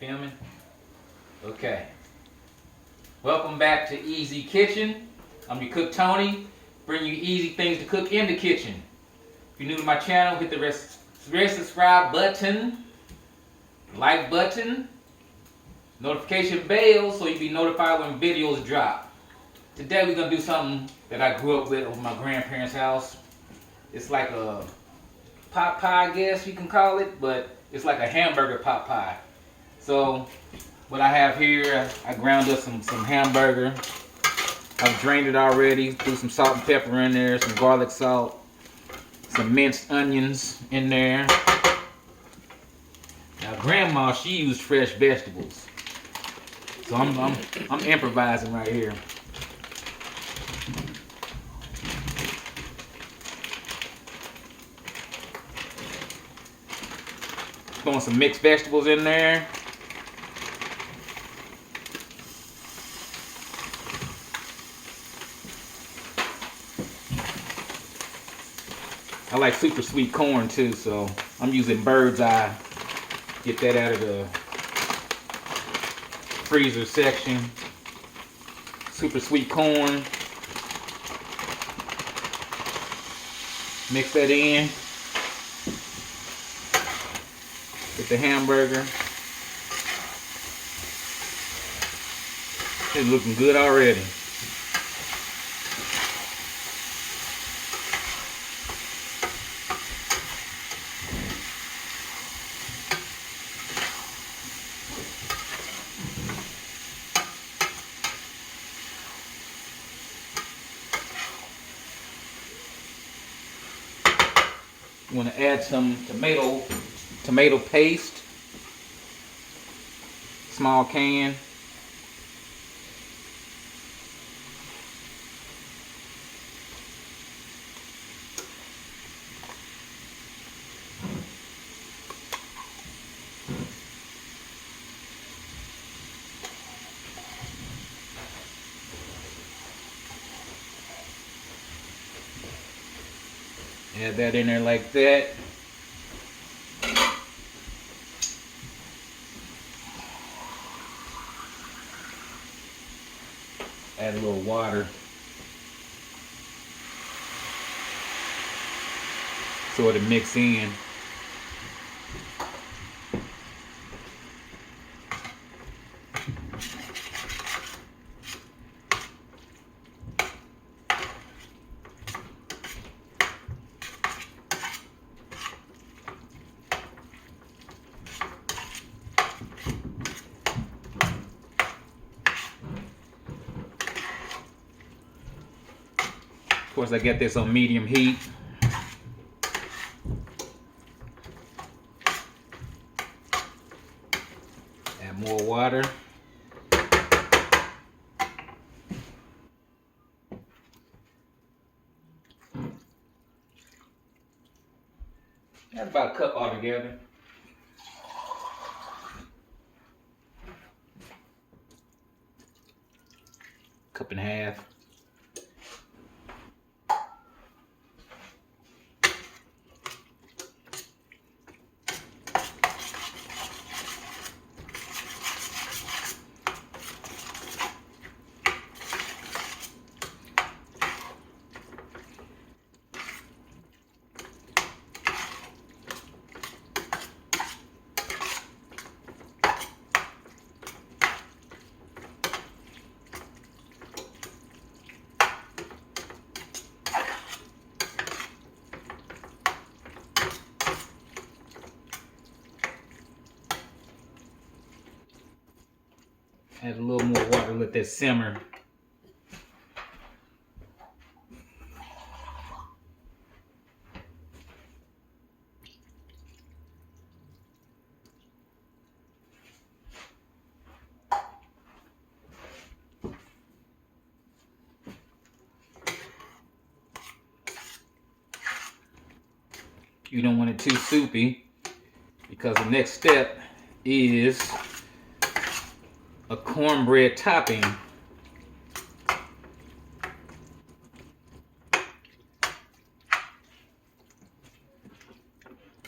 Filming? Okay. Welcome back to Easy Kitchen. I'm your cook Tony, bringing you easy things to cook in the kitchen. If you're new to my channel, hit the red subscribe button, like button, notification bell so you'll be notified when videos drop. Today we're going to do something that I grew up with over my grandparents' house. It's like a pot pie, I guess you can call it, but it's like a hamburger pot pie. So what I have here, I ground up some hamburger. I've drained it already, threw some salt and pepper in there, some garlic salt, some minced onions in there. Now grandma, she used fresh vegetables. So I'm improvising right here. Throwing some mixed vegetables in there. I like super sweet corn too, so I'm using bird's eye. Get that out of the freezer section. Super sweet corn. Mix that in. With the hamburger. It's looking good already. You want to add some tomato paste, small can. Add that in there like that. Add a little water so it'll mix in. Of course, I get this on medium heat. Add more water. That's about a cup altogether. Cup and a half. Add a little more water, let that simmer. You don't want it too soupy because the next step is a cornbread topping.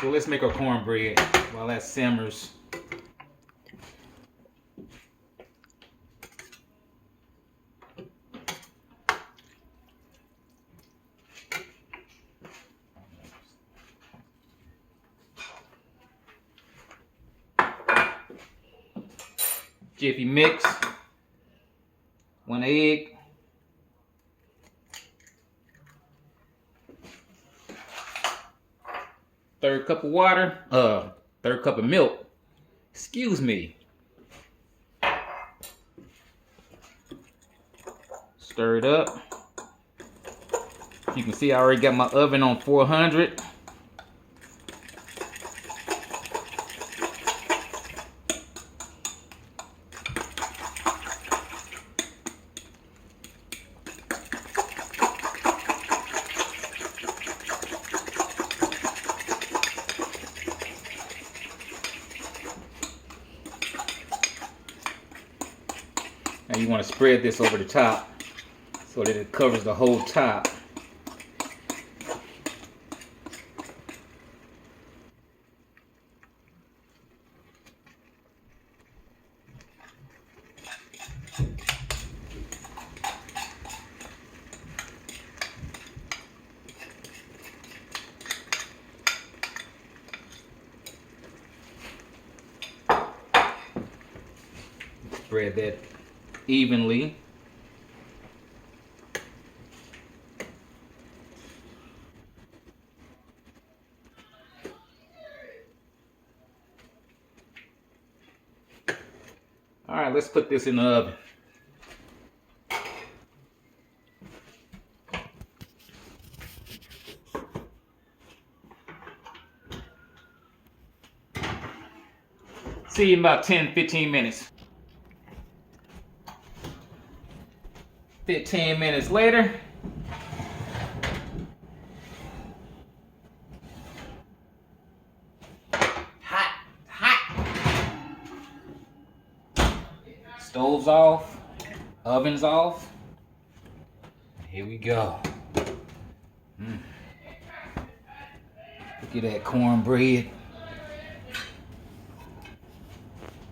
So let's make our cornbread while that simmers. Jiffy mix. 1 egg. Third cup of water. Third cup of milk. Excuse me. Stir it up. You can see I already got my oven on 400. Now you want to spread this over the top so that it covers the whole top. Spread that evenly. All right, let's put this in the oven. See you in about 10-15 minutes. 15 minutes later. Hot. Stove's off. Oven's off. Here we go. Look at that cornbread.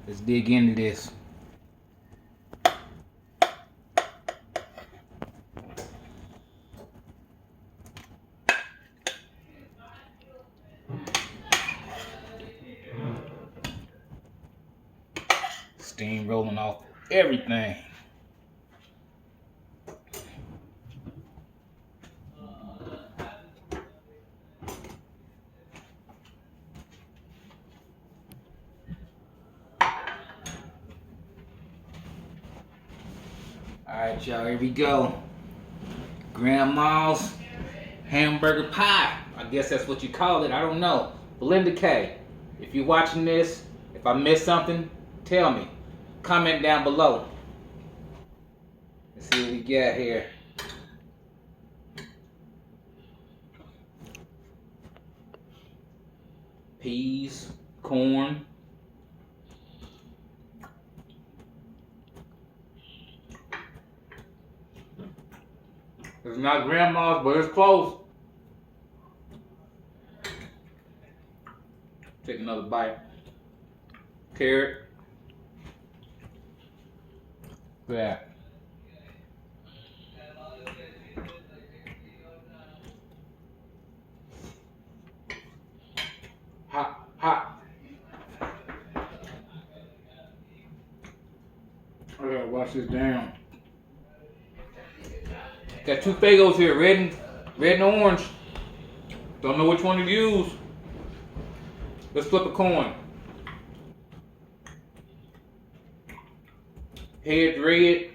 Let's dig into this. Steam rolling off everything. Alright, y'all, here we go. Grandma's hamburger pie. I guess that's what you call it. I don't know. Belinda K. If you're watching this, if I missed something, tell me. Comment down below. Let's see what we got here. Peas, corn. It's not grandma's, but it's close. Take another bite. Carrot. Look at that. Hot. I gotta wash this down. Got two Fagos here, red and orange. Don't know which one to use. Let's flip a coin. Head red,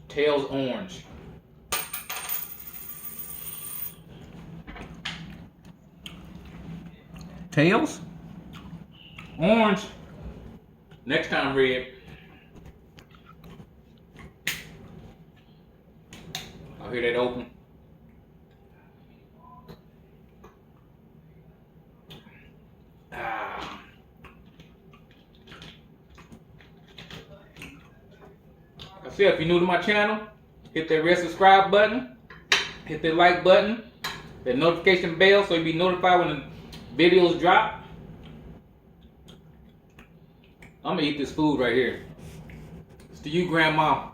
tails orange. Tails, orange, next time red. I hear that open. That's it. If you're new to my channel, hit that red subscribe button, hit that like button, that notification bell so you'll be notified when the videos drop. I'm gonna eat this food right here. It's to you, Grandma.